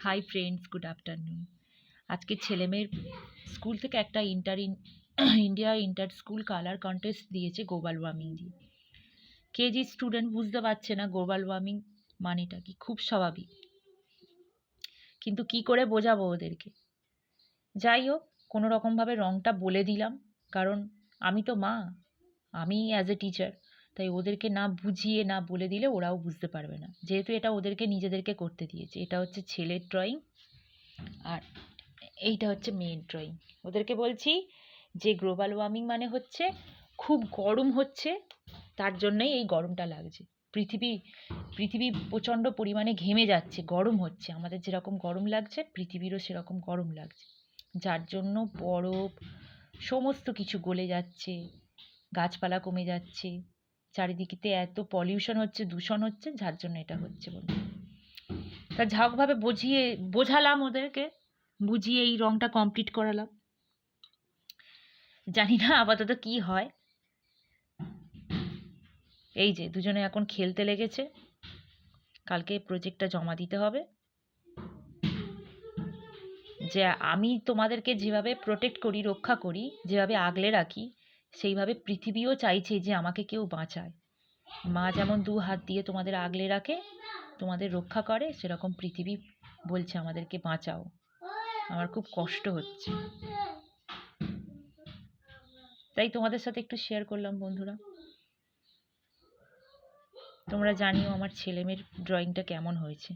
Hi friends, good afternoon. আজকে ছেলেমেয়ের school থেকে একটা India inter school colour contest দিয়েছে গ্লোবাল ওয়ার্মিং দিয়ে। কেজি স্টুডেন্ট বুঝতে পারছে না গ্লোবাল ওয়ার্মিং মানেটা কি, খুব স্বাভাবিক, কিন্তু কি করে বোঝাবো ওদেরকে? যাই হোক, কোনো রকমভাবে রঙটা বলে দিলাম, কারণ আমি তো মা, আমি অ্যাজ এ টিচার, তাই ওদেরকে না বুঝিয়ে না বলে দিলে ওরাও বুঝতে পারবে না, যেহেতু এটা ওদেরকে নিজেদেরকে করতে দিয়েছে। এটা হচ্ছে ছেলের ড্রয়িং আর এইটা হচ্ছে মেয়ের ড্রয়িং। ওদেরকে বলছি যে গ্লোবাল ওয়ার্মিং মানে হচ্ছে খুব গরম হচ্ছে, তার জন্যই এই গরমটা লাগছে। পৃথিবী পৃথিবী প্রচণ্ড পরিমাণে ঘেমে যাচ্ছে, গরম হচ্ছে, আমাদের যেরকম গরম লাগছে পৃথিবীরও সেরকম গরম লাগছে, যার জন্য বরফ সমস্ত কিছু গলে যাচ্ছে, গাছপালা কমে যাচ্ছে, চারিদিকেতে এত পলিউশন হচ্ছে, দূষণ হচ্ছে, যার জন্য এটা হচ্ছে বলে। তা ঝাঁকভাবে বোঝালাম ওদেরকে, বুঝিয়ে এই রংটা কমপ্লিট করালাম। জানি না আপাতত কি হয়। এই যে দুজনে এখন খেলতে লেগেছে, কালকে প্রজেক্টটা জমা দিতে হবে। যে আমি তোমাদেরকে যেভাবে প্রোটেক্ট করি, রক্ষা করি, যেভাবে আগলে রাখি, সেইভাবে পৃথিবীও চাইছে যে আমাকে কেউ বাঁচায়। মা যেমন 2 হাত দিয়ে তোমাদের আগলে রাখে, তোমাদের রক্ষা করে, সেরকম পৃথিবী বলছে আমাদেরকে বাঁচাও। আমার খুব কষ্ট হচ্ছে, তাই তোমাদের সাথে একটু শেয়ার করলাম বন্ধুরা। তোমরা জানিও আমার ছেলেমেয়ের ড্রয়িংটা কেমন হয়েছে।